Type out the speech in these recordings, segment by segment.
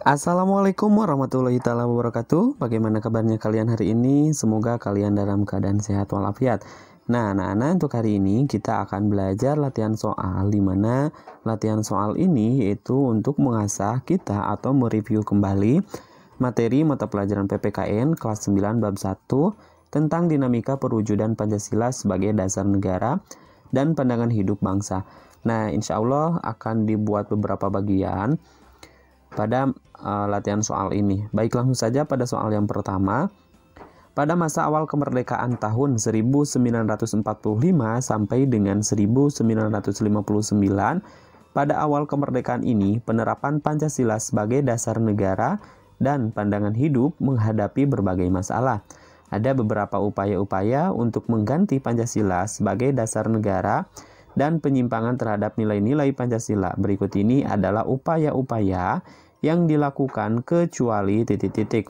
Assalamualaikum warahmatullahi taala wabarakatuh. Bagaimana kabarnya kalian hari ini? Semoga kalian dalam keadaan sehat walafiat. Nah, anak-anak, untuk hari ini kita akan belajar latihan soal, di mana latihan soal ini yaitu untuk mengasah kita atau mereview kembali materi mata pelajaran PPKN kelas 9 bab 1 tentang dinamika perwujudan Pancasila sebagai dasar negara dan pandangan hidup bangsa. Nah, insya Allah akan dibuat beberapa bagian pada latihan soal ini. Baik, langsung saja pada soal yang pertama. Pada masa awal kemerdekaan tahun 1945 sampai dengan 1959, pada awal kemerdekaan ini penerapan Pancasila sebagai dasar negara dan pandangan hidup menghadapi berbagai masalah. Ada beberapa upaya-upaya untuk mengganti Pancasila sebagai dasar negara dan penyimpangan terhadap nilai-nilai Pancasila. Berikut ini adalah upaya-upaya yang dilakukan kecuali titik-titik.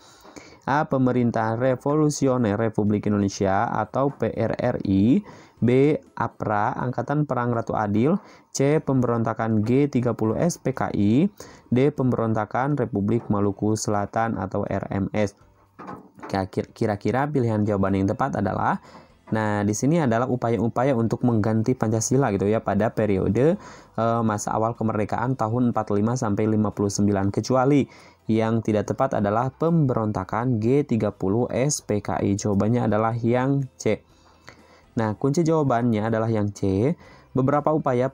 A. Pemerintah Revolusioner Republik Indonesia atau PRRI. B. APRA, Angkatan Perang Ratu Adil. C. Pemberontakan G30S PKI. D. Pemberontakan Republik Maluku Selatan atau RMS. Kira-kira pilihan jawaban yang tepat adalah, nah, di sini adalah upaya-upaya untuk mengganti Pancasila gitu ya pada periode masa awal kemerdekaan tahun 45 sampai 59, kecuali yang tidak tepat adalah pemberontakan G30S PKI. Jawabannya adalah yang C. Nah, kunci jawabannya adalah yang C. Beberapa upaya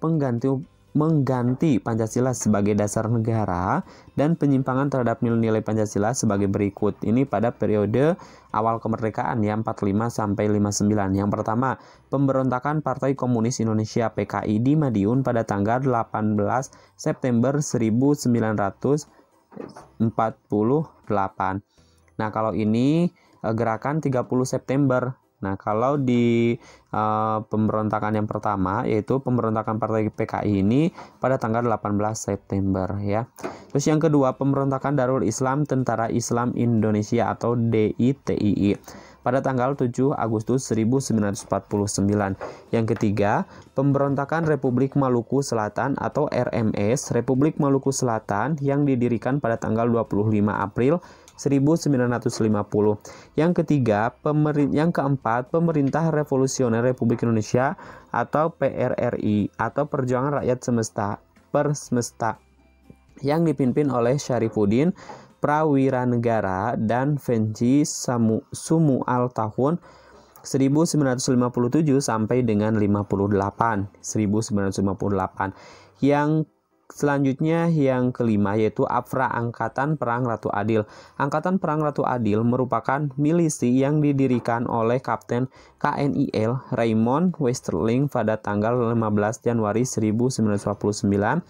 mengganti Pancasila sebagai dasar negara dan penyimpangan terhadap nilai-nilai Pancasila sebagai berikut. Ini pada periode awal kemerdekaan ya, 45 sampai 59. Yang pertama, pemberontakan Partai Komunis Indonesia PKI di Madiun pada tanggal 18 September 1948. Nah, kalau ini gerakan 30 September. Nah, kalau di pemberontakan yang pertama, yaitu pemberontakan Partai PKI ini pada tanggal 18 September ya. Terus yang kedua, pemberontakan Darul Islam Tentara Islam Indonesia atau DITII pada tanggal 7 Agustus 1949. Yang ketiga, pemberontakan Republik Maluku Selatan atau RMS, Republik Maluku Selatan yang didirikan pada tanggal 25 April 1950. Yang ketiga, yang keempat, Pemerintah Revolusioner Republik Indonesia atau PRRI atau Perjuangan Rakyat Semesta yang dipimpin oleh Syarifuddin Prawiranegara dan Venci Sumual tahun 1957 sampai dengan 1958. Yang selanjutnya yang kelima yaitu APRA, Angkatan Perang Ratu Adil. Angkatan Perang Ratu Adil merupakan milisi yang didirikan oleh Kapten KNIL Raymond Westerling pada tanggal 15 Januari 1949.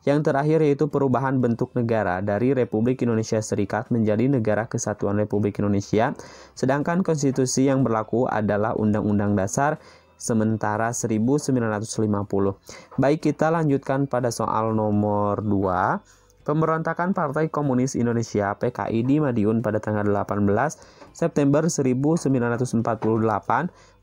Yang terakhir yaitu perubahan bentuk negara dari Republik Indonesia Serikat menjadi Negara Kesatuan Republik Indonesia. Sedangkan konstitusi yang berlaku adalah Undang-Undang Dasar sementara 1950. Baik, kita lanjutkan pada soal nomor 2. Pemberontakan Partai Komunis Indonesia PKI di Madiun pada tanggal 18 September 1948.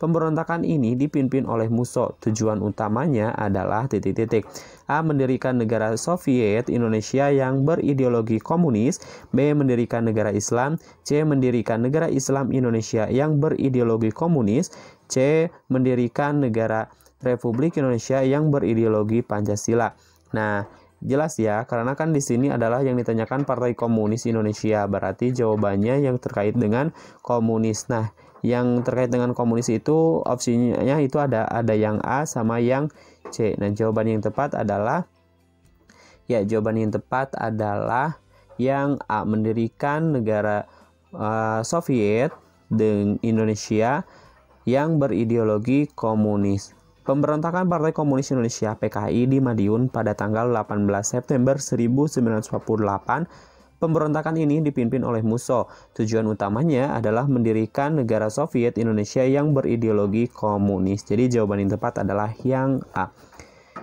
Pemberontakan ini dipimpin oleh Musso. Tujuan utamanya adalah titik-titik. A. Mendirikan negara Soviet Indonesia yang berideologi komunis. B. Mendirikan negara Islam. C. Mendirikan negara Islam Indonesia yang berideologi komunis. C. Mendirikan negara Republik Indonesia yang berideologi Pancasila. Nah, jelas ya, karena kan di sini adalah yang ditanyakan Partai Komunis Indonesia, berarti jawabannya yang terkait dengan komunis. Nah, yang terkait dengan komunis itu opsinya itu ada yang A sama yang C. Nah, jawaban yang tepat adalah yang A, mendirikan negara Soviet dengan Indonesia yang berideologi komunis. Pemberontakan Partai Komunis Indonesia PKI di Madiun pada tanggal 18 September 1948. Pemberontakan ini dipimpin oleh Musso. Tujuan utamanya adalah mendirikan negara Soviet Indonesia yang berideologi komunis. Jadi jawaban yang tepat adalah yang A.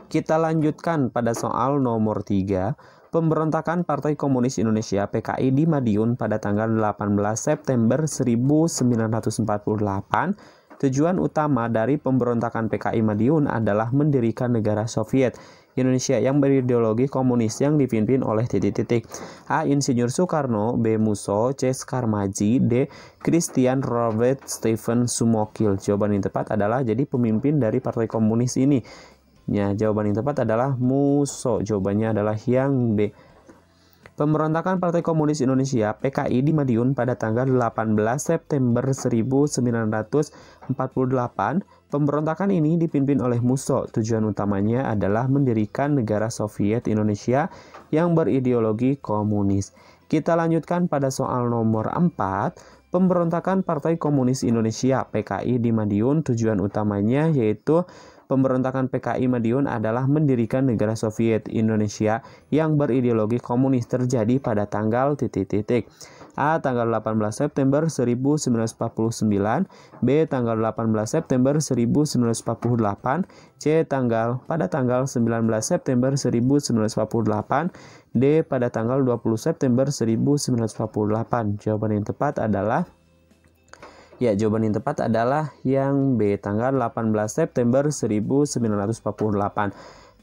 Kita lanjutkan pada soal nomor 3. Pemberontakan Partai Komunis Indonesia PKI di Madiun pada tanggal 18 September 1948. Tujuan utama dari pemberontakan PKI Madiun adalah mendirikan negara Soviet Indonesia yang berideologi komunis yang dipimpin oleh titik-titik. A. Insinyur Soekarno, B. Musso, C. Skarmaji, D. Christian Robert Stephen Sumokil. Jawaban yang tepat adalah jadi pemimpin dari Partai Komunis ini. Ya, jawaban yang tepat adalah Musso. Jawabannya adalah yang B. Pemberontakan Partai Komunis Indonesia (PKI) di Madiun pada tanggal 18 September 1948. Pemberontakan ini dipimpin oleh Musso. Tujuan utamanya adalah mendirikan negara Soviet Indonesia yang berideologi komunis. Kita lanjutkan pada soal nomor 4. Pemberontakan Partai Komunis Indonesia (PKI) di Madiun, tujuan utamanya yaitu pemberontakan PKI Madiun adalah mendirikan negara Soviet Indonesia yang berideologi komunis terjadi pada tanggal titik-titik. A. Tanggal 18 September 1949, B. Tanggal 18 September 1948, C. Pada tanggal 19 September 1948, D. Pada tanggal 20 September 1948. Jawaban yang tepat adalah yang B, tanggal 18 September 1948.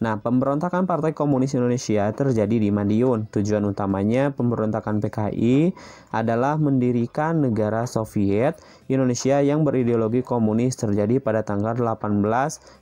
Nah, pemberontakan Partai Komunis Indonesia terjadi di Madiun. Tujuan utamanya pemberontakan PKI adalah mendirikan negara Soviet Indonesia yang berideologi komunis terjadi pada tanggal 18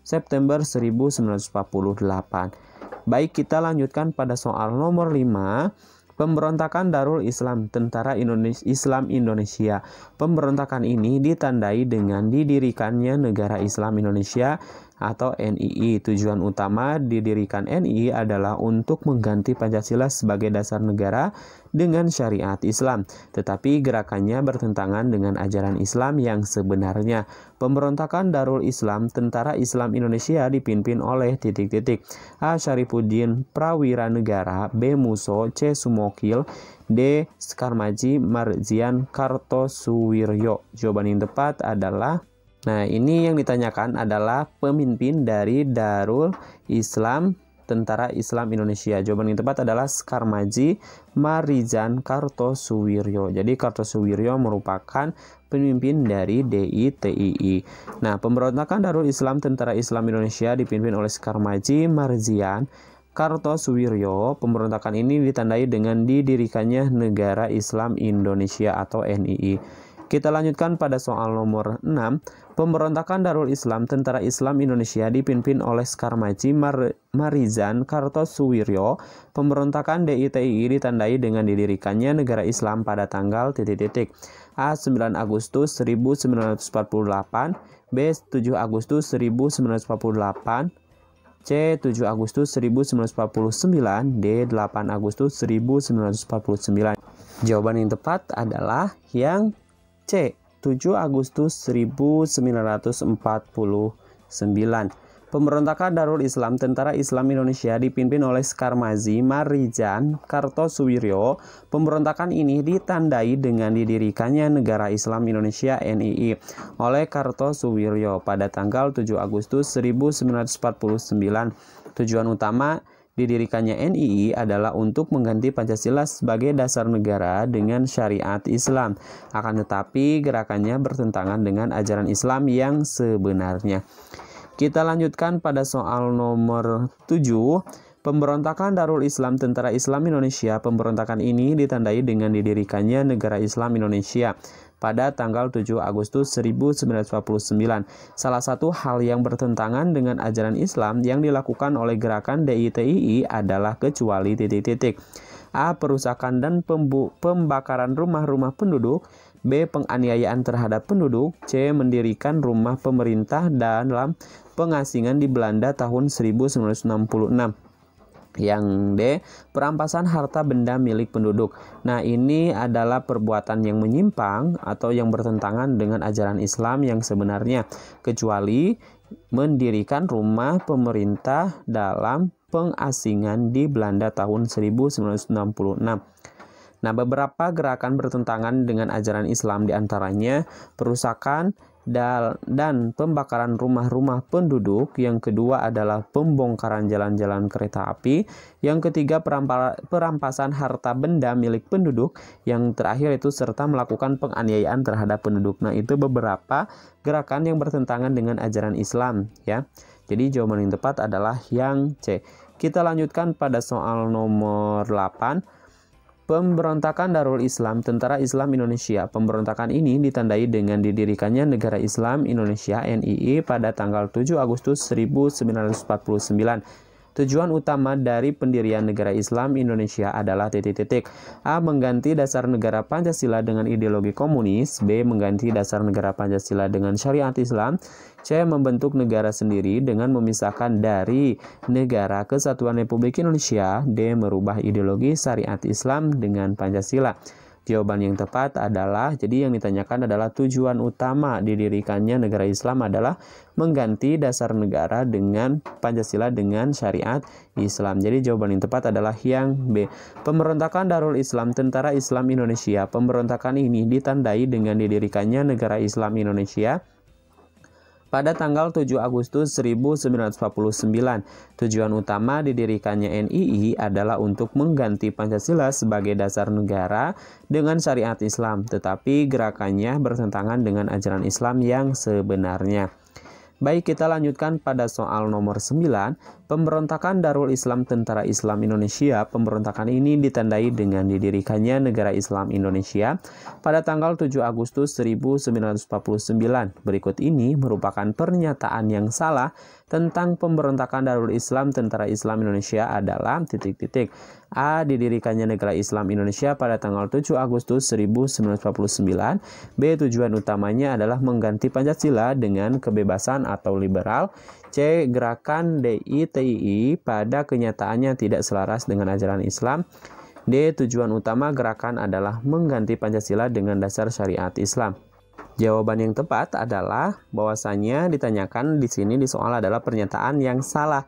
September 1948. Baik, kita lanjutkan pada soal nomor 5. Pemberontakan Darul Islam Tentara Islam Indonesia. Pemberontakan ini ditandai dengan didirikannya Negara Islam Indonesia atau NII. Tujuan utama didirikan NII adalah untuk mengganti Pancasila sebagai dasar negara dengan syariat Islam, tetapi gerakannya bertentangan dengan ajaran Islam yang sebenarnya. Pemberontakan Darul Islam Tentara Islam Indonesia dipimpin oleh titik-titik. A. Syarifuddin Prawiranegara, B. Musso, C. Sumokil, D. Skarmaji Marzian Kartosuwiryo. Jawaban yang tepat adalah, nah ini yang ditanyakan adalah pemimpin dari Darul Islam Tentara Islam Indonesia. Jawaban yang tepat adalah Skarmaji Marzian Kartosuwiryo. Jadi Kartosuwiryo merupakan pemimpin dari DITII. Nah, pemberontakan Darul Islam Tentara Islam Indonesia dipimpin oleh Skarmaji Marzian Kartosuwiryo. Pemberontakan ini ditandai dengan didirikannya Negara Islam Indonesia atau NII. Kita lanjutkan pada soal nomor 6. Pemberontakan Darul Islam Tentara Islam Indonesia dipimpin oleh Skarmaji Marzian Kartosuwiryo. Pemberontakan DITII ditandai dengan didirikannya negara Islam pada tanggal titik-titik. A. 9 Agustus 1948, B. 7 Agustus 1948, C. 7 Agustus 1949, D. 8 Agustus 1949. Jawaban yang tepat adalah yang C. 7 Agustus 1949. Pemberontakan Darul Islam Tentara Islam Indonesia dipimpin oleh Skarmaji Marzian Kartosuwiryo. Pemberontakan ini ditandai dengan didirikannya Negara Islam Indonesia NII oleh Kartosuwiryo pada tanggal 7 Agustus 1949. Tujuan utama didirikannya NII adalah untuk mengganti Pancasila sebagai dasar negara dengan syariat Islam. Akan tetapi gerakannya bertentangan dengan ajaran Islam yang sebenarnya. Kita lanjutkan pada soal nomor 7. Pemberontakan Darul Islam Tentara Islam Indonesia. Pemberontakan ini ditandai dengan didirikannya Negara Islam Indonesia pada tanggal 7 Agustus 1949. Salah satu hal yang bertentangan dengan ajaran Islam yang dilakukan oleh gerakan DITII adalah kecuali titik-titik. A. Perusakan dan pembakaran rumah-rumah penduduk, B. Penganiayaan terhadap penduduk, C. Mendirikan rumah pemerintah dalam pengasingan di Belanda tahun 1966. Yang D. Perampasan harta benda milik penduduk. Nah, ini adalah perbuatan yang menyimpang atau yang bertentangan dengan ajaran Islam yang sebenarnya, kecuali mendirikan rumah pemerintah dalam pengasingan di Belanda tahun 1966. Nah, beberapa gerakan bertentangan dengan ajaran Islam diantaranya perusakan dan pembakaran rumah-rumah penduduk. Yang kedua adalah pembongkaran jalan-jalan kereta api. Yang ketiga perampasan harta benda milik penduduk. Yang terakhir itu serta melakukan penganiayaan terhadap penduduk. Nah, itu beberapa gerakan yang bertentangan dengan ajaran Islam ya. Jadi jawaban yang tepat adalah yang C. Kita lanjutkan pada soal nomor 8. Pemberontakan Darul Islam Tentara Islam Indonesia. Pemberontakan ini ditandai dengan didirikannya Negara Islam Indonesia (NII) pada tanggal 7 Agustus 1949. Tujuan utama dari pendirian Negara Islam Indonesia adalah A. Mengganti dasar negara Pancasila dengan ideologi komunis. B. Mengganti dasar negara Pancasila dengan syariat Islam. C. Membentuk negara sendiri dengan memisahkan dari Negara Kesatuan Republik Indonesia. D. Merubah ideologi syariat Islam dengan Pancasila. Jawaban yang tepat adalah, jadi yang ditanyakan adalah tujuan utama didirikannya negara Islam adalah mengganti dasar negara dengan Pancasila dengan syariat Islam. Jadi jawaban yang tepat adalah yang B. Pemberontakan Darul Islam Tentara Islam Indonesia. Pemberontakan ini ditandai dengan didirikannya negara Islam Indonesia pada tanggal 7 Agustus 1949. Tujuan utama didirikannya NII adalah untuk mengganti Pancasila sebagai dasar negara dengan syariat Islam, tetapi gerakannya bertentangan dengan ajaran Islam yang sebenarnya. Baik, kita lanjutkan pada soal nomor 9. Pemberontakan Darul Islam Tentara Islam Indonesia. Pemberontakan ini ditandai dengan didirikannya Negara Islam Indonesia pada tanggal 7 Agustus 1949. Berikut ini merupakan pernyataan yang salah tentang pemberontakan Darul Islam Tentara Islam Indonesia adalah A. Didirikannya Negara Islam Indonesia pada tanggal 7 Agustus 1949. B. Tujuan utamanya adalah mengganti Pancasila dengan kebebasan atau liberal. C. Gerakan DITII pada kenyataannya tidak selaras dengan ajaran Islam. D. Tujuan utama gerakan adalah mengganti Pancasila dengan dasar syariat Islam. Jawaban yang tepat adalah bahwasanya ditanyakan di sini di soal adalah pernyataan yang salah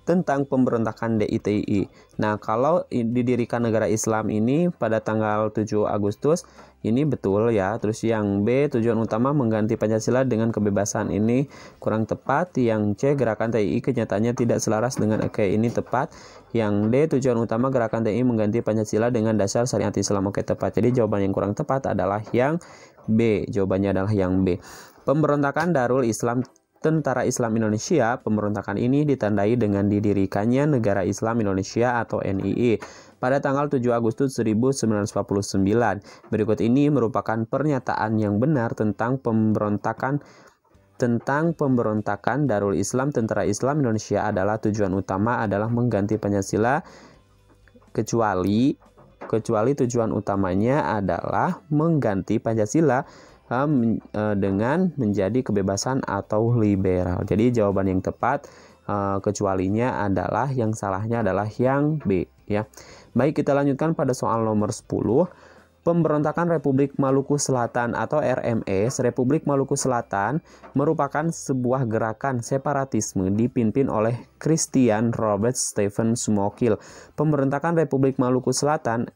tentang pemberontakan DITII. Nah, kalau didirikan negara Islam ini pada tanggal 7 Agustus, ini betul ya. Terus yang B, tujuan utama mengganti Pancasila dengan kebebasan, ini kurang tepat. Yang C, gerakan TII kenyataannya tidak selaras dengan ini tepat. Yang D, tujuan utama gerakan TII mengganti Pancasila dengan dasar syariat Islam, tepat. Jadi jawaban yang kurang tepat adalah yang B. Jawabannya adalah yang B. Pemberontakan Darul Islam Tentara Islam Indonesia. Pemberontakan ini ditandai dengan didirikannya Negara Islam Indonesia atau NII pada tanggal 7 Agustus 1949. Berikut ini merupakan pernyataan yang benar tentang pemberontakan Darul Islam Tentara Islam Indonesia adalah tujuan utama adalah mengganti Pancasila kecuali tujuan utamanya adalah mengganti Pancasila dengan menjadi kebebasan atau liberal. Jadi jawaban yang tepat kecualinya adalah, yang salahnya adalah yang B ya. Baik, kita lanjutkan pada soal nomor 10. Pemberontakan Republik Maluku Selatan atau RMS. Republik Maluku Selatan merupakan sebuah gerakan separatisme dipimpin oleh Christian Robert Stephen Smokil. Pemberontakan Republik Maluku Selatan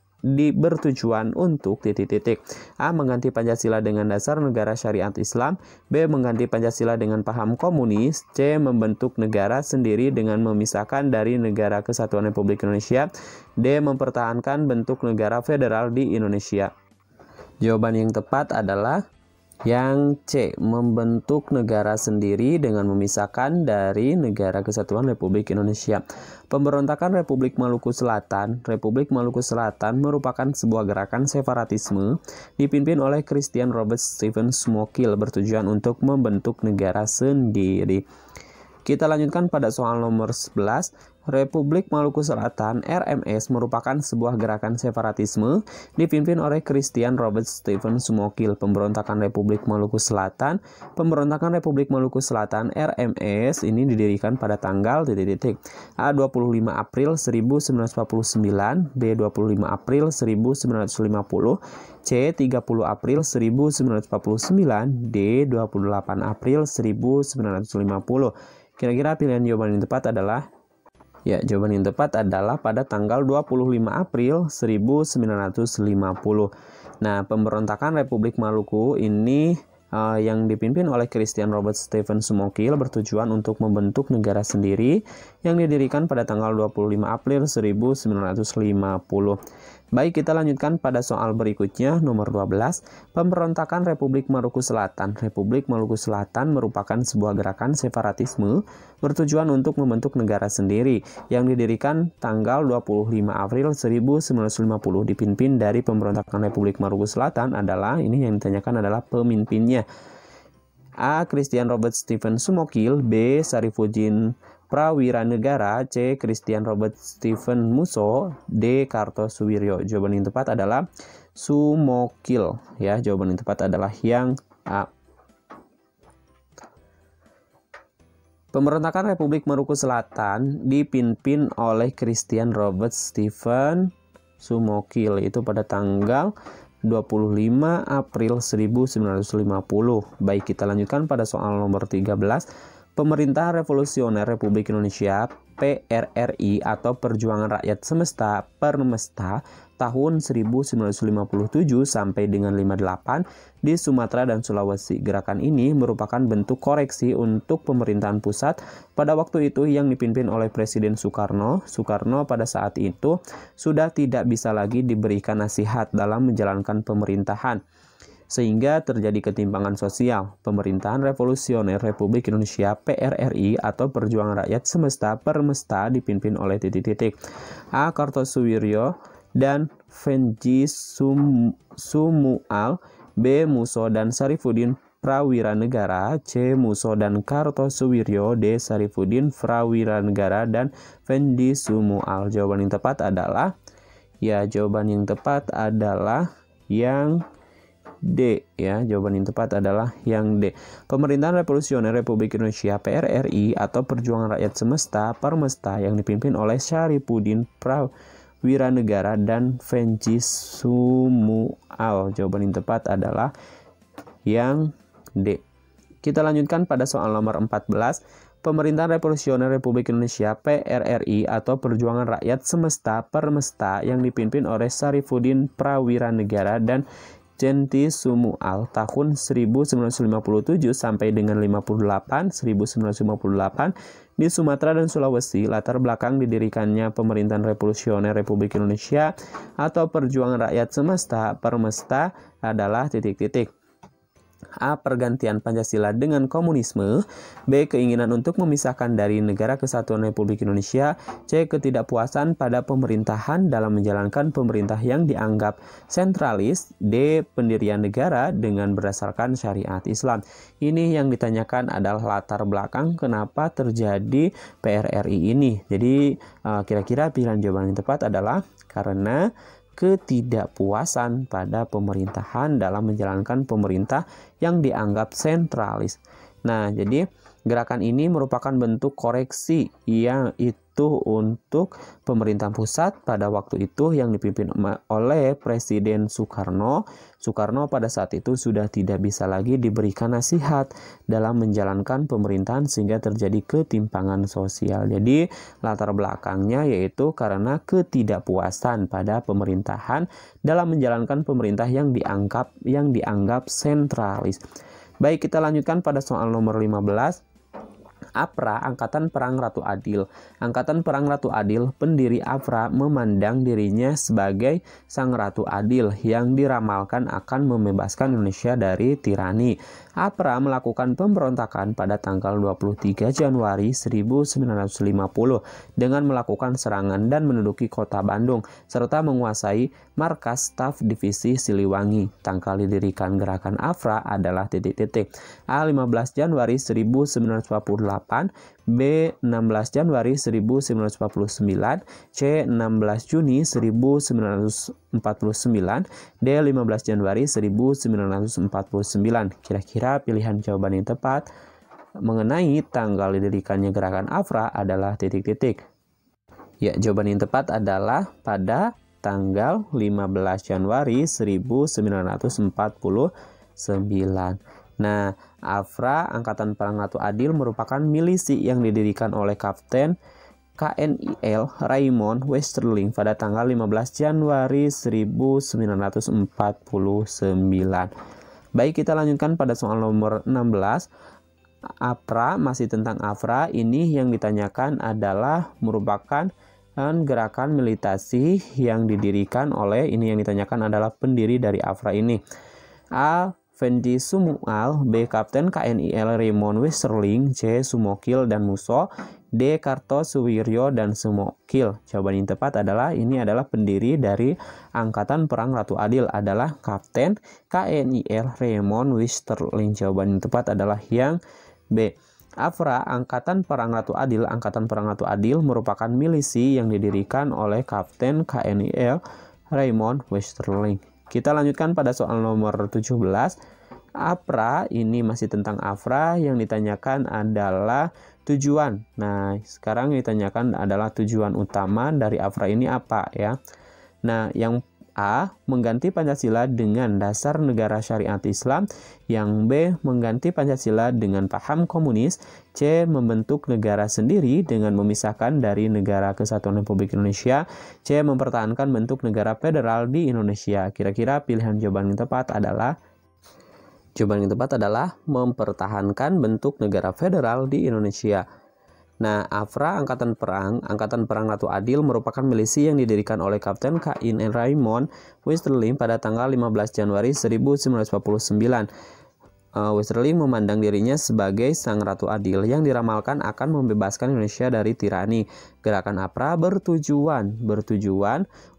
bertujuan untuk A. Mengganti Pancasila dengan dasar negara syariat Islam. B. Mengganti Pancasila dengan paham komunis. C. Membentuk negara sendiri dengan memisahkan dari Negara Kesatuan Republik Indonesia. D. Mempertahankan bentuk negara federal di Indonesia. Jawaban yang tepat adalah yang C. Membentuk negara sendiri dengan memisahkan dari Negara Kesatuan Republik Indonesia. Pemberontakan Republik Maluku Selatan. Republik Maluku Selatan merupakan sebuah gerakan separatisme dipimpin oleh Christian Robert Stephen Smokil bertujuan untuk membentuk negara sendiri. Kita lanjutkan pada soal nomor 11. Republik Maluku Selatan (RMS) merupakan sebuah gerakan separatisme dipimpin oleh Christian Robert Stephen Smokil. Pemberontakan Republik Maluku Selatan. Pemberontakan Republik Maluku Selatan (RMS) ini didirikan pada tanggal A. 25 April 1949, B. 25 April 1950, C. 30 April 1949, D. 28 April 1950. Kira-kira pilihan jawaban yang tepat adalah jawaban yang tepat adalah pada tanggal 25 April 1950. Nah, pemberontakan Republik Maluku ini yang dipimpin oleh Christian Robert Stephen Smokil bertujuan untuk membentuk negara sendiri yang didirikan pada tanggal 25 April 1950. Baik, kita lanjutkan pada soal berikutnya, nomor 12. Pemberontakan Republik Maluku Selatan. Republik Maluku Selatan merupakan sebuah gerakan separatisme bertujuan untuk membentuk negara sendiri yang didirikan tanggal 25 April 1950. Dipimpin dari pemberontakan Republik Maluku Selatan adalah, ini yang ditanyakan adalah pemimpinnya. A. Christian Robert Stephen Sumokil. B. Sarifuddin Prawiranegara. C. Christian Robert Stephen Musso. D. Kartosuwiryo. Jawaban yang tepat adalah Sumokil. Ya, jawaban yang tepat adalah yang A. Pemberontakan Republik Maluku Selatan dipimpin oleh Christian Robert Stephen Sumokil itu pada tanggal 25 April 1950. Baik, kita lanjutkan pada soal nomor 13. Pemerintah Revolusioner Republik Indonesia PRRI atau Perjuangan Rakyat Semesta Permesta tahun 1957 sampai dengan 58 di Sumatera dan Sulawesi. Gerakan ini merupakan bentuk koreksi untuk pemerintahan pusat pada waktu itu yang dipimpin oleh Presiden Soekarno. Soekarno pada saat itu sudah tidak bisa lagi diberikan nasihat dalam menjalankan pemerintahan, sehingga terjadi ketimpangan sosial. Pemerintahan Revolusioner Republik Indonesia PRRI atau Perjuangan Rakyat Semesta Permesta dipimpin oleh A. Kartosuwiryo dan Venji Sumual. B. Musso dan Sarifuddin Prawiranegara. C. Musso dan Kartosuwiryo. D. Sarifuddin Prawiranegara dan Venji Sumual. Jawaban yang tepat adalah yang D. Ya, jawaban yang tepat adalah yang D. Pemerintahan Revolusioner Republik Indonesia PRRI atau Perjuangan Rakyat Semesta Permesta yang dipimpin oleh Sarifuddin Prawiranegara dan Venji Sumual. Jawaban yang tepat adalah yang D. Kita lanjutkan pada soal nomor 14. Pemerintahan Revolusioner Republik Indonesia PRRI atau Perjuangan Rakyat Semesta Permesta yang dipimpin oleh Sarifuddin Prawiranegara dan Venji Sumual tahun 1957 sampai dengan 1958 di Sumatera dan Sulawesi. Latar belakang didirikannya Pemerintahan Revolusioner Republik Indonesia atau Perjuangan Rakyat Semesta Permesta adalah A. Pergantian Pancasila dengan komunisme. B. Keinginan untuk memisahkan dari Negara Kesatuan Republik Indonesia. C. Ketidakpuasan pada pemerintahan dalam menjalankan pemerintah yang dianggap sentralis. D. Pendirian negara dengan berdasarkan syariat Islam. Ini yang ditanyakan adalah latar belakang kenapa terjadi PRRI ini. Jadi kira-kira pilihan jawaban yang tepat adalah karena ketidakpuasan pada pemerintahan dalam menjalankan pemerintah yang dianggap sentralis. Nah, jadi gerakan ini merupakan bentuk koreksi yang itu untuk pemerintah pusat pada waktu itu yang dipimpin oleh Presiden Soekarno. Soekarno pada saat itu sudah tidak bisa lagi diberikan nasihat dalam menjalankan pemerintahan sehingga terjadi ketimpangan sosial. Jadi latar belakangnya yaitu karena ketidakpuasan pada pemerintahan dalam menjalankan pemerintah yang dianggap sentralis. Baik, kita lanjutkan pada soal nomor 15. APRA, Angkatan Perang Ratu Adil. Angkatan Perang Ratu Adil, pendiri APRA memandang dirinya sebagai sang Ratu Adil yang diramalkan akan membebaskan Indonesia dari tirani. APRA melakukan pemberontakan pada tanggal 23 Januari 1950 dengan melakukan serangan dan menduduki kota Bandung serta menguasai markas staf divisi Siliwangi. Tanggal didirikan gerakan APRA adalah A. 15 Januari 1948, B. 16 Januari 1949, C. 16 Juni 1949, D. 15 Januari 1949. Kira-kira pilihan jawaban yang tepat mengenai tanggal didirikannya gerakan APRA adalah Ya, jawaban yang tepat adalah pada tanggal 15 Januari 1949. Nah, APRA, Angkatan Perang Ratu Adil, merupakan milisi yang didirikan oleh Kapten KNIL Raymond Westerling pada tanggal 15 Januari 1949. Baik, kita lanjutkan pada soal nomor 16. APRA, masih tentang APRA, ini yang ditanyakan adalah merupakan dan gerakan militasi yang didirikan oleh, ini yang ditanyakan adalah pendiri dari AFRA ini. A. Fendi Sumual, B. Kapten KNIL Raymond Westerling, C. Sumokil dan Muso, D. Kartosuwiryo dan Sumokil. Jawaban yang tepat adalah ini adalah pendiri dari Angkatan Perang Ratu Adil adalah Kapten KNIL Raymond Westerling. Jawaban yang tepat adalah yang B. AFRA, Angkatan Perang Ratu Adil. Angkatan Perang Ratu Adil merupakan milisi yang didirikan oleh Kapten KNIL Raymond Westerling. Kita lanjutkan pada soal nomor 17. AFRA, ini masih tentang AFRA, yang ditanyakan adalah tujuan. Nah, sekarang yang ditanyakan adalah tujuan utama dari AFRA ini apa ya. Nah, yang A. Mengganti Pancasila dengan dasar negara syariat Islam. Yang B. Mengganti Pancasila dengan paham komunis. C. Membentuk negara sendiri dengan memisahkan dari Negara Kesatuan Republik Indonesia. C. Mempertahankan bentuk negara federal di Indonesia. Kira-kira pilihan jawaban yang tepat adalah mempertahankan bentuk negara federal di Indonesia. Nah, AFRA, Angkatan Perang Ratu Adil merupakan milisi yang didirikan oleh Kapten KNIL Raymond Westerling pada tanggal 15 Januari 1949. Westerling memandang dirinya sebagai sang Ratu Adil yang diramalkan akan membebaskan Indonesia dari tirani. Gerakan AFRA bertujuan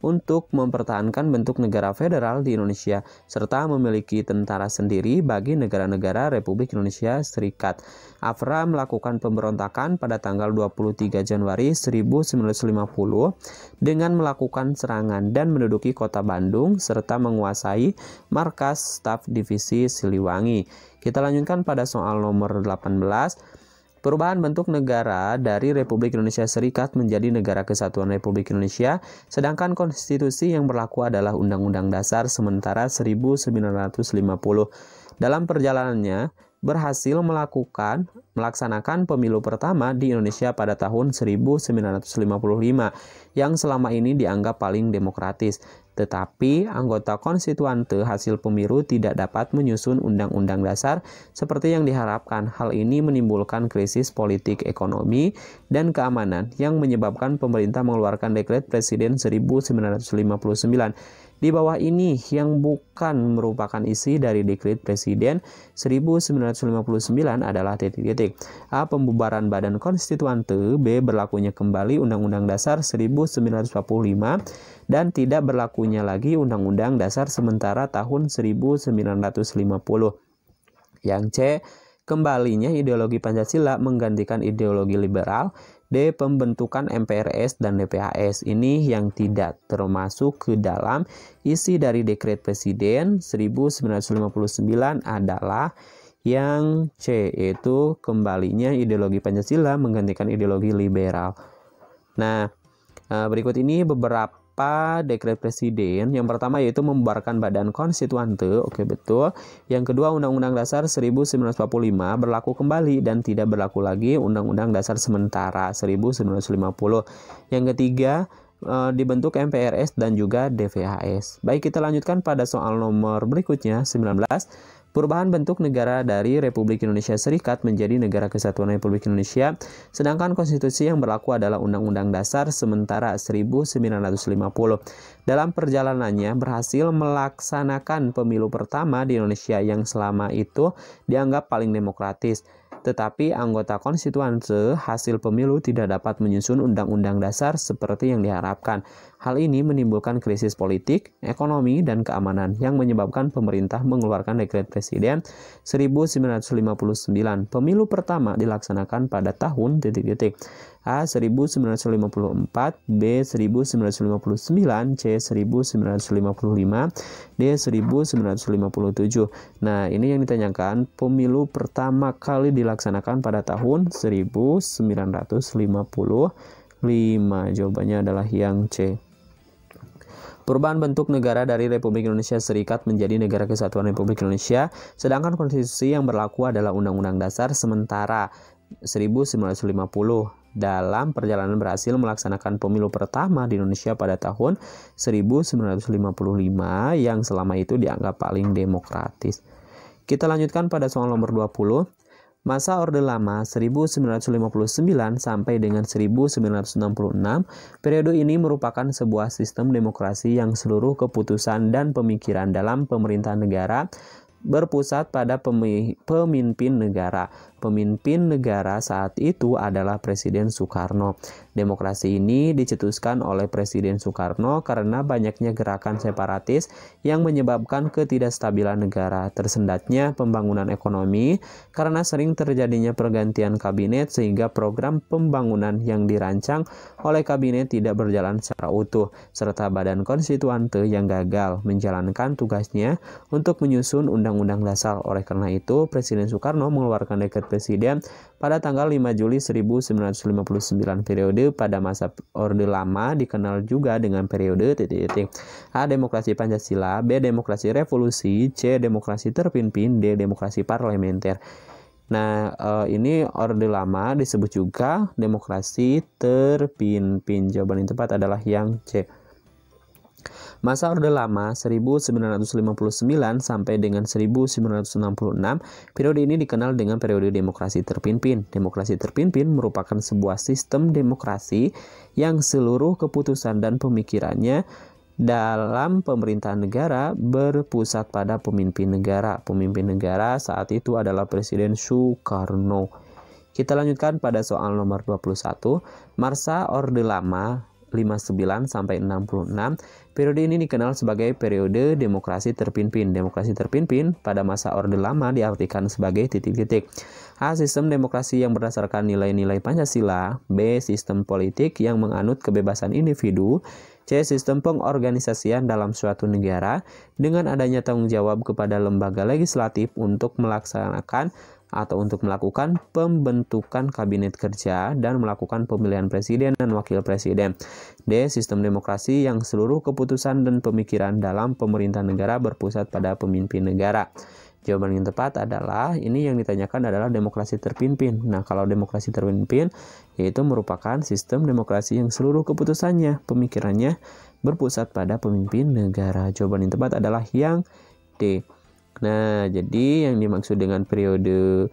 untuk mempertahankan bentuk negara federal di Indonesia serta memiliki tentara sendiri bagi negara-negara Republik Indonesia Serikat. AFRA melakukan pemberontakan pada tanggal 23 Januari 1950 dengan melakukan serangan dan menduduki kota Bandung serta menguasai markas staf divisi Siliwangi. Kita lanjutkan pada soal nomor 18. Perubahan bentuk negara dari Republik Indonesia Serikat menjadi Negara Kesatuan Republik Indonesia, sedangkan konstitusi yang berlaku adalah Undang-Undang Dasar sementara 1950. Dalam perjalanannya, berhasil melaksanakan pemilu pertama di Indonesia pada tahun 1955 yang selama ini dianggap paling demokratis. Tetapi anggota konstituante hasil pemilu tidak dapat menyusun undang-undang dasar seperti yang diharapkan. Hal ini menimbulkan krisis politik, ekonomi, dan keamanan yang menyebabkan pemerintah mengeluarkan dekret Presiden 1959. Di bawah ini yang bukan merupakan isi dari dekret Presiden 1959 adalah titik-titik. A. Pembubaran Badan Konstituante. B. Berlakunya kembali Undang-Undang Dasar 1945 dan tidak berlakunya lagi Undang-Undang Dasar sementara tahun 1950. Yang C. Kembalinya ideologi Pancasila menggantikan ideologi liberal. D. Pembentukan MPRS dan DPHS. Ini yang tidak termasuk ke dalam isi dari dekret Presiden 1959 adalah yang C, yaitu kembalinya ideologi Pancasila menggantikan ideologi liberal. Nah, berikut ini beberapa dekret presiden. Yang pertama yaitu membubarkan Badan Konstituante. Oke, betul. Yang kedua, Undang-Undang Dasar 1945 berlaku kembali dan tidak berlaku lagi Undang-Undang Dasar sementara 1950. Yang ketiga, dibentuk MPRS dan juga DPHS. Baik, kita lanjutkan pada soal nomor berikutnya, 19. Perubahan bentuk negara dari Republik Indonesia Serikat menjadi Negara Kesatuan Republik Indonesia, sedangkan konstitusi yang berlaku adalah Undang-Undang Dasar sementara 1950. Dalam perjalanannya berhasil melaksanakan pemilu pertama di Indonesia yang selama itu dianggap paling demokratis. Tetapi anggota konstituante hasil pemilu tidak dapat menyusun undang-undang dasar seperti yang diharapkan. Hal ini menimbulkan krisis politik, ekonomi, dan keamanan yang menyebabkan pemerintah mengeluarkan dekret Presiden 1959. Pemilu pertama dilaksanakan pada tahun A. 1954, B. 1959, C. 1955, D. 1957. Nah, ini yang ditanyakan, pemilu pertama kali dilaksanakan pada tahun 1955. Jawabannya adalah yang C. Perubahan bentuk negara dari Republik Indonesia Serikat menjadi Negara Kesatuan Republik Indonesia, sedangkan konstitusi yang berlaku adalah Undang-Undang Dasar sementara 1950. Dalam perjalanan berhasil melaksanakan pemilu pertama di Indonesia pada tahun 1955 yang selama itu dianggap paling demokratis. Kita lanjutkan pada soal nomor 20. Masa Orde Lama 1959 sampai dengan 1966, periode ini merupakan sebuah sistem demokrasi yang seluruh keputusan dan pemikiran dalam pemerintahan negara berpusat pada pemimpin negara. Pemimpin negara saat itu adalah Presiden Soekarno. Demokrasi ini dicetuskan oleh Presiden Soekarno karena banyaknya gerakan separatis yang menyebabkan ketidakstabilan negara, tersendatnya pembangunan ekonomi karena sering terjadinya pergantian kabinet sehingga program pembangunan yang dirancang oleh kabinet tidak berjalan secara utuh, serta badan konstituante yang gagal menjalankan tugasnya untuk menyusun Undang-Undang Dasar. Oleh karena itu, Presiden Soekarno mengeluarkan dekret Presiden pada tanggal 5 Juli 1959. Periode pada masa Orde Lama dikenal juga dengan periode A. Demokrasi Pancasila, B. Demokrasi Revolusi, C. Demokrasi Terpimpin, D. Demokrasi Parlementer. Nah, ini Orde Lama disebut juga demokrasi terpimpin. Jawaban yang tepat adalah yang C. Masa Orde Lama 1959 sampai dengan 1966, periode ini dikenal dengan periode demokrasi terpimpin. Demokrasi terpimpin merupakan sebuah sistem demokrasi yang seluruh keputusan dan pemikirannya dalam pemerintahan negara berpusat pada pemimpin negara. Pemimpin negara saat itu adalah Presiden Soekarno. Kita lanjutkan pada soal nomor 21. Masa Orde Lama 59 sampai 66. Periode ini dikenal sebagai periode demokrasi terpimpin. Demokrasi terpimpin pada masa Orde Lama diartikan sebagai A. Sistem demokrasi yang berdasarkan nilai-nilai Pancasila. B. Sistem politik yang menganut kebebasan individu. C. Sistem pengorganisasian dalam suatu negara dengan adanya tanggung jawab kepada lembaga legislatif untuk melaksanakan atau untuk melakukan pembentukan kabinet kerja dan melakukan pemilihan presiden dan wakil presiden. D. Sistem demokrasi yang seluruh keputusan dan pemikiran dalam pemerintahan negara berpusat pada pemimpin negara. Jawaban yang tepat adalah, ini yang ditanyakan adalah demokrasi terpimpin. Nah, kalau demokrasi terpimpin, yaitu merupakan sistem demokrasi yang seluruh keputusannya, pemikirannya berpusat pada pemimpin negara. Jawaban yang tepat adalah yang D. Nah, jadi yang dimaksud dengan periode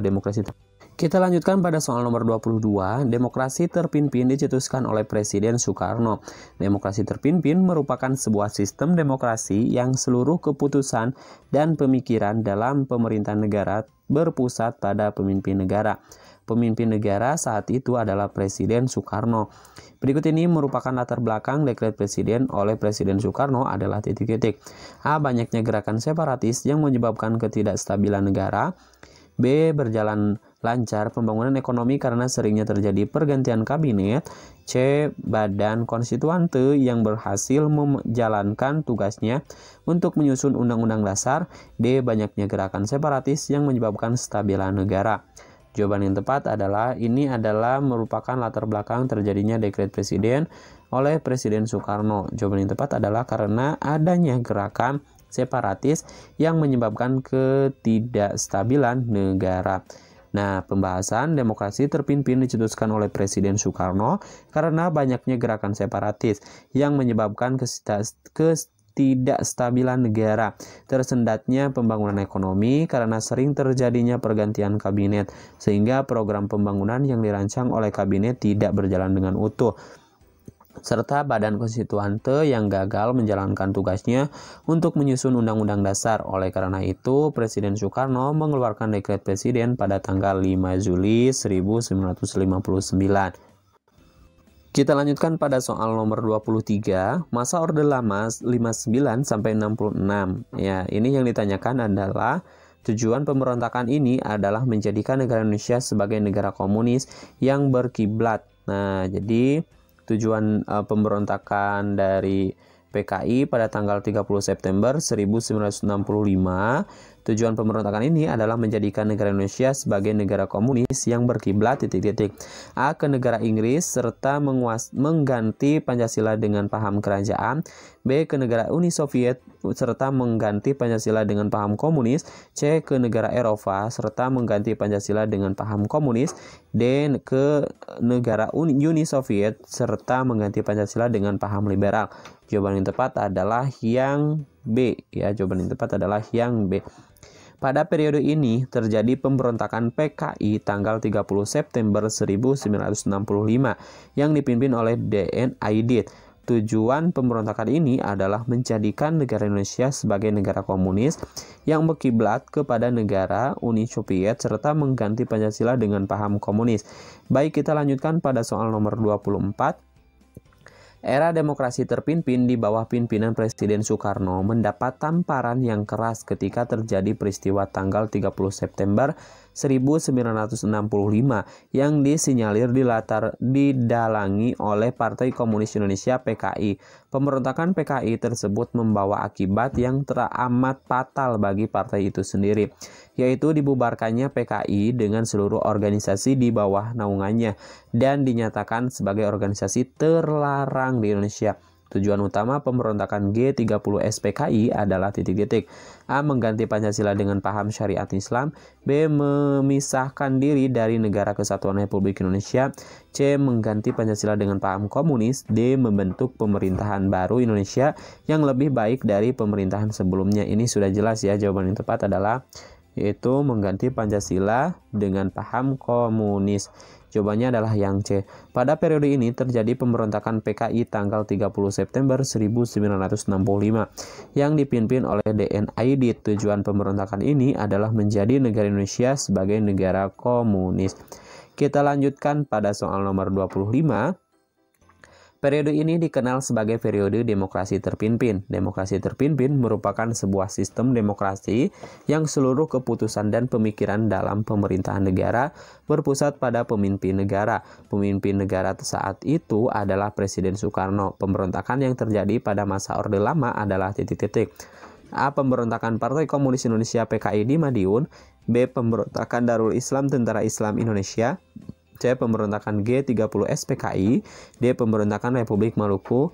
demokrasi terpimpin. Kita lanjutkan pada soal nomor 22. Demokrasi terpimpin dicetuskan oleh Presiden Soekarno. Demokrasi terpimpin merupakan sebuah sistem demokrasi yang seluruh keputusan dan pemikiran dalam pemerintahan negara berpusat pada pemimpin negara. Pemimpin negara saat itu adalah Presiden Soekarno. Berikut ini merupakan latar belakang dekret Presiden oleh Presiden Soekarno adalah A. Banyaknya gerakan separatis yang menyebabkan ketidakstabilan negara. B. Berjalan lancar pembangunan ekonomi karena seringnya terjadi pergantian kabinet. C. Badan konstituante yang berhasil menjalankan tugasnya untuk menyusun Undang-Undang Dasar. D. Banyaknya gerakan separatis yang menyebabkan stabilan negara. Jawaban yang tepat adalah, ini adalah merupakan latar belakang terjadinya dekret Presiden oleh Presiden Soekarno. Jawaban yang tepat adalah karena adanya gerakan separatis yang menyebabkan ketidakstabilan negara. Nah, pembahasan demokrasi terpimpin dicetuskan oleh Presiden Soekarno karena banyaknya gerakan separatis yang menyebabkan ketidakstabilan negara, tersendatnya pembangunan ekonomi karena sering terjadinya pergantian kabinet, sehingga program pembangunan yang dirancang oleh kabinet tidak berjalan dengan utuh, serta badan konstituante yang gagal menjalankan tugasnya untuk menyusun Undang-Undang Dasar. Oleh karena itu, Presiden Soekarno mengeluarkan dekret Presiden pada tanggal 5 Juli 1959. Kita lanjutkan pada soal nomor 23, masa Orde Lama 59 sampai 66. Ya, ini yang ditanyakan adalah tujuan pemberontakan ini adalah menjadikan negara Indonesia sebagai negara komunis yang berkiblat. Nah, jadi tujuan pemberontakan dari PKI pada tanggal 30 September 1965. Tujuan pemberontakan ini adalah menjadikan negara Indonesia sebagai negara komunis yang berkiblat A. ke negara Inggris serta mengganti Pancasila dengan paham kerajaan. B. ke negara Uni Soviet serta mengganti Pancasila dengan paham komunis. C. ke negara Eropa serta mengganti Pancasila dengan paham komunis. D. ke negara Uni Soviet serta mengganti Pancasila dengan paham liberal. Jawaban yang tepat adalah yang B. Ya, jawaban yang tepat adalah yang B. Pada periode ini terjadi pemberontakan PKI tanggal 30 September 1965 yang dipimpin oleh D.N. Aidit. Tujuan pemberontakan ini adalah menjadikan negara Indonesia sebagai negara komunis yang berkiblat kepada negara Uni Soviet serta mengganti Pancasila dengan paham komunis. Baik, kita lanjutkan pada soal nomor 24. Era demokrasi terpimpin di bawah pimpinan Presiden Soekarno mendapat tamparan yang keras ketika terjadi peristiwa tanggal 30 September 1965 yang disinyalir didalangi oleh Partai Komunis Indonesia (PKI). Pemberontakan PKI tersebut membawa akibat yang teramat fatal bagi partai itu sendiri, yaitu dibubarkannya PKI dengan seluruh organisasi di bawah naungannya dan dinyatakan sebagai organisasi terlarang di Indonesia. Tujuan utama pemberontakan G30S PKI adalah A. Mengganti Pancasila dengan paham syariat Islam. B. Memisahkan diri dari Negara Kesatuan Republik Indonesia. C. Mengganti Pancasila dengan paham komunis. D. Membentuk pemerintahan baru Indonesia yang lebih baik dari pemerintahan sebelumnya. Ini sudah jelas ya, jawaban yang tepat adalah yaitu mengganti Pancasila dengan paham komunis. Jawabannya adalah yang C. Pada periode ini terjadi pemberontakan PKI tanggal 30 September 1965 yang dipimpin oleh D.N. Aidit. Tujuan pemberontakan ini adalah menjadi negara Indonesia sebagai negara komunis. Kita lanjutkan pada soal nomor 25. Periode ini dikenal sebagai periode demokrasi terpimpin. Demokrasi terpimpin merupakan sebuah sistem demokrasi yang seluruh keputusan dan pemikiran dalam pemerintahan negara berpusat pada pemimpin negara. Pemimpin negara saat itu adalah Presiden Soekarno. Pemberontakan yang terjadi pada masa Orde Lama adalah A. Pemberontakan Partai Komunis Indonesia (PKI) di Madiun. B. Pemberontakan Darul Islam Tentara Islam Indonesia. C. Pemberontakan G30S PKI. D. Pemberontakan Republik Maluku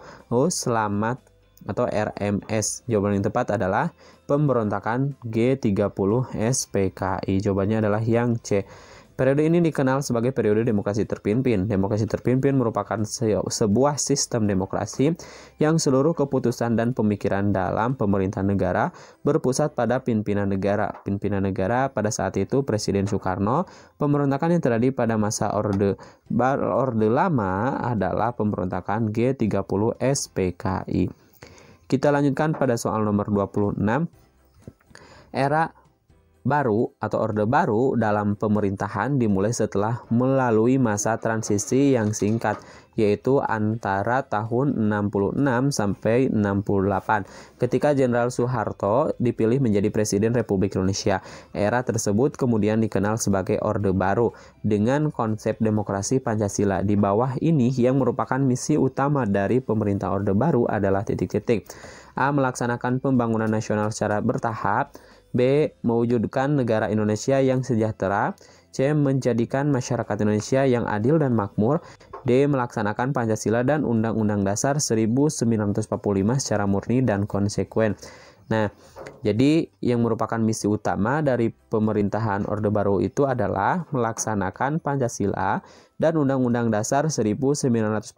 Selamat atau RMS. Jawaban yang tepat adalah pemberontakan G30S PKI. Jawabannya adalah yang C. Periode ini dikenal sebagai periode demokrasi terpimpin. Demokrasi terpimpin merupakan sebuah sistem demokrasi yang seluruh keputusan dan pemikiran dalam pemerintahan negara berpusat pada pimpinan negara. Pimpinan negara pada saat itu Presiden Soekarno. Pemberontakan yang terjadi pada masa Orde Lama adalah pemberontakan G30S PKI. Kita lanjutkan pada soal nomor 26. Era baru atau Orde Baru dalam pemerintahan dimulai setelah melalui masa transisi yang singkat, yaitu antara tahun 66 sampai 68 ketika Jenderal Soeharto dipilih menjadi Presiden Republik Indonesia. Era tersebut kemudian dikenal sebagai Orde Baru dengan konsep demokrasi Pancasila. Di bawah ini yang merupakan misi utama dari pemerintah Orde Baru adalah A. Melaksanakan pembangunan nasional secara bertahap. B. Mewujudkan negara Indonesia yang sejahtera. C. Menjadikan masyarakat Indonesia yang adil dan makmur. D. Melaksanakan Pancasila dan Undang-Undang Dasar 1945 secara murni dan konsekuen. Nah, jadi yang merupakan misi utama dari pemerintahan Orde Baru itu adalah melaksanakan Pancasila dan Undang-Undang Dasar 1945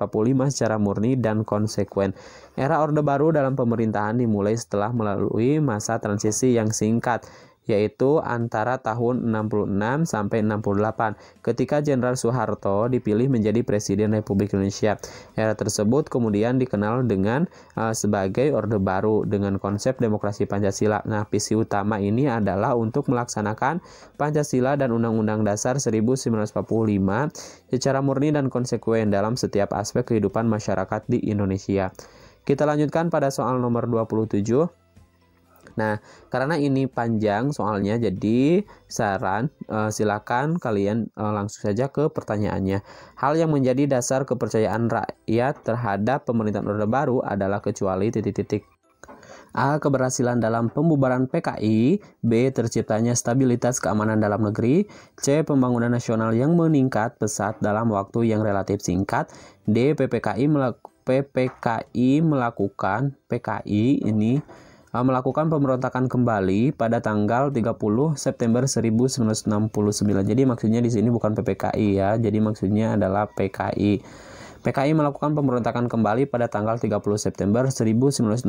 secara murni dan konsekuen. Era Orde Baru dalam pemerintahan dimulai setelah melalui masa transisi yang singkat, yaitu antara tahun 66 sampai 68 ketika Jenderal Soeharto dipilih menjadi Presiden Republik Indonesia. Era tersebut kemudian dikenal dengan sebagai Orde Baru dengan konsep demokrasi Pancasila. Nah, visi utama ini adalah untuk melaksanakan Pancasila dan Undang-Undang Dasar 1945 secara murni dan konsekuen dalam setiap aspek kehidupan masyarakat di Indonesia. Kita lanjutkan pada soal nomor 27. Nah, karena ini panjang soalnya, jadi saran silakan kalian langsung saja ke pertanyaannya. Hal yang menjadi dasar kepercayaan rakyat terhadap pemerintahan Orde Baru adalah kecuali A. Keberhasilan dalam pembubaran PKI. B. Terciptanya stabilitas keamanan dalam negeri. C. Pembangunan nasional yang meningkat pesat dalam waktu yang relatif singkat. D. Melakukan pemberontakan kembali pada tanggal 30 September 1969. Jadi maksudnya di sini bukan PPKI ya. Jadi maksudnya adalah PKI. PKI melakukan pemberontakan kembali pada tanggal 30 September 1969.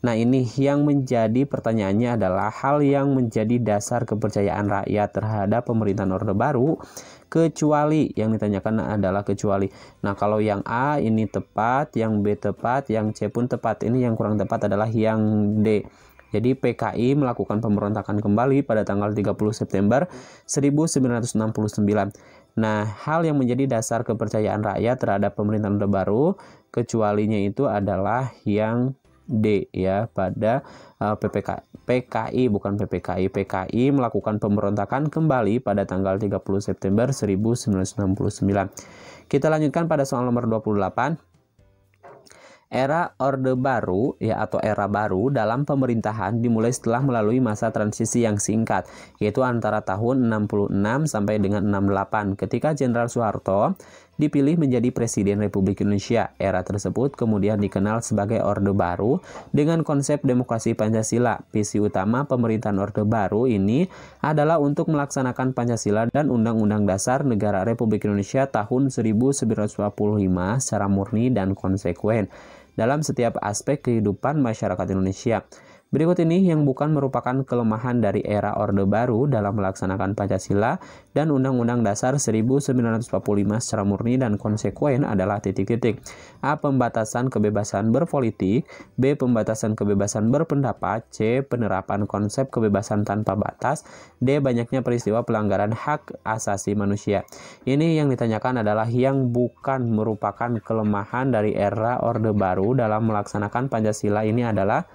Nah, ini yang menjadi pertanyaannya adalah hal yang menjadi dasar kepercayaan rakyat terhadap pemerintahan Orde Baru, kecuali yang ditanyakan adalah kecuali. Nah, kalau yang A ini tepat, yang B tepat, yang C pun tepat. Ini yang kurang tepat adalah yang D. Jadi PKI melakukan pemberontakan kembali pada tanggal 30 September 1969. Nah, hal yang menjadi dasar kepercayaan rakyat terhadap pemerintahan Orde Baru, kecualinya itu adalah yang D ya, pada PKI bukan PPKI. PKI melakukan pemberontakan kembali pada tanggal 30 September 1969. Kita lanjutkan pada soal nomor 28. Era Orde Baru ya atau era baru dalam pemerintahan dimulai setelah melalui masa transisi yang singkat, yaitu antara tahun 66 sampai dengan 68 ketika Jenderal Soeharto dipilih menjadi Presiden Republik Indonesia. Era tersebut kemudian dikenal sebagai Orde Baru dengan konsep demokrasi Pancasila. Visi utama pemerintahan Orde Baru ini adalah untuk melaksanakan Pancasila dan Undang-Undang Dasar Negara Republik Indonesia tahun 1945 secara murni dan konsekuen dalam setiap aspek kehidupan masyarakat Indonesia. Berikut ini yang bukan merupakan kelemahan dari era Orde Baru dalam melaksanakan Pancasila dan Undang-Undang Dasar 1945 secara murni dan konsekuen adalah titik-titik. A. Pembatasan kebebasan berpolitik. B. Pembatasan kebebasan berpendapat. C. Penerapan konsep kebebasan tanpa batas. D. Banyaknya peristiwa pelanggaran hak asasi manusia. Ini yang ditanyakan adalah yang bukan merupakan kelemahan dari era Orde Baru dalam melaksanakan Pancasila ini adalah,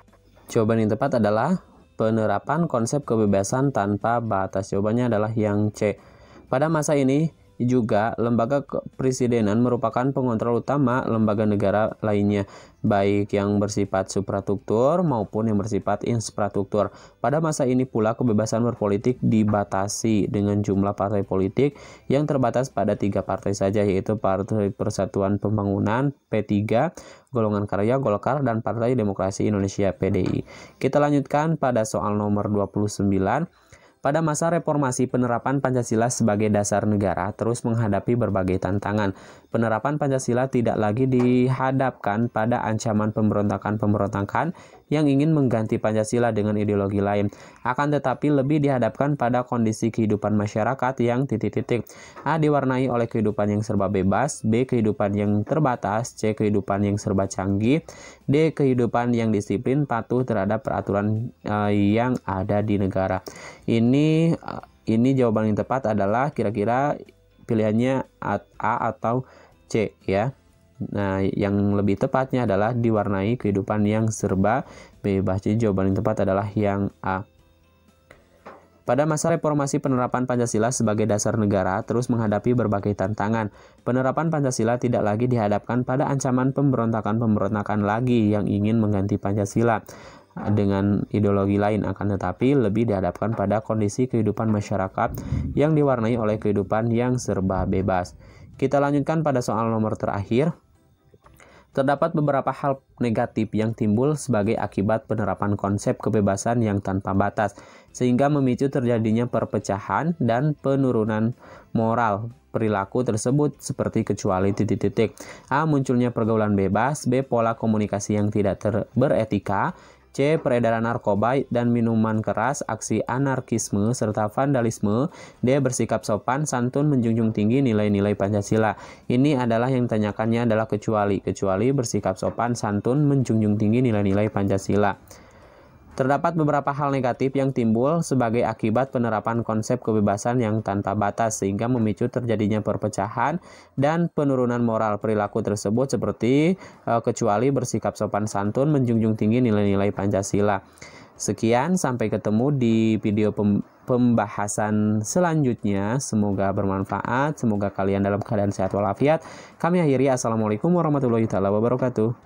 jawaban yang tepat adalah penerapan konsep kebebasan tanpa batas. Jawabannya adalah yang C. Pada masa ini juga lembaga kepresidenan merupakan pengontrol utama lembaga negara lainnya, baik yang bersifat suprastruktur maupun yang bersifat infrastruktur. Pada masa ini pula kebebasan berpolitik dibatasi dengan jumlah partai politik yang terbatas pada 3 partai saja, yaitu Partai Persatuan Pembangunan P3, Golongan Karya Golkar, dan Partai Demokrasi Indonesia PDI. Kita lanjutkan pada soal nomor 29. Pada masa reformasi, penerapan Pancasila sebagai dasar negara terus menghadapi berbagai tantangan. Penerapan Pancasila tidak lagi dihadapkan pada ancaman pemberontakan-pemberontakan yang ingin mengganti Pancasila dengan ideologi lain, akan tetapi lebih dihadapkan pada kondisi kehidupan masyarakat yang titik-titik. A. Diwarnai oleh kehidupan yang serba bebas. B. Kehidupan yang terbatas. C. Kehidupan yang serba canggih. D. Kehidupan yang disiplin patuh terhadap peraturan yang ada di negara. Ini jawaban yang tepat adalah kira-kira pilihannya A atau C ya. Nah, yang lebih tepatnya adalah diwarnai kehidupan yang serba bebas. Jadi jawaban yang tepat adalah yang A. Pada masa reformasi, penerapan Pancasila sebagai dasar negara terus menghadapi berbagai tantangan. Penerapan Pancasila tidak lagi dihadapkan pada ancaman pemberontakan-pemberontakan lagi yang ingin mengganti Pancasila dengan ideologi lain, akan tetapi lebih dihadapkan pada kondisi kehidupan masyarakat yang diwarnai oleh kehidupan yang serba bebas. Kita lanjutkan pada soal nomor terakhir. Terdapat beberapa hal negatif yang timbul sebagai akibat penerapan konsep kebebasan yang tanpa batas, sehingga memicu terjadinya perpecahan dan penurunan moral. Perilaku tersebut seperti kecuali titik-titik. A. Munculnya pergaulan bebas. B. Pola komunikasi yang tidak beretika. C. Peredaran narkoba dan minuman keras, aksi anarkisme, serta vandalisme. D. Bersikap sopan, santun, menjunjung tinggi nilai-nilai Pancasila. Ini adalah yang ditanyakannya adalah kecuali bersikap sopan, santun, menjunjung tinggi nilai-nilai Pancasila. Terdapat beberapa hal negatif yang timbul sebagai akibat penerapan konsep kebebasan yang tanpa batas, sehingga memicu terjadinya perpecahan dan penurunan moral. Perilaku tersebut seperti kecuali bersikap sopan santun, menjunjung tinggi nilai-nilai Pancasila. Sekian, sampai ketemu di video pembahasan selanjutnya. Semoga bermanfaat, semoga kalian dalam keadaan sehat walafiat. Kami akhiri, assalamualaikum warahmatullahi wabarakatuh.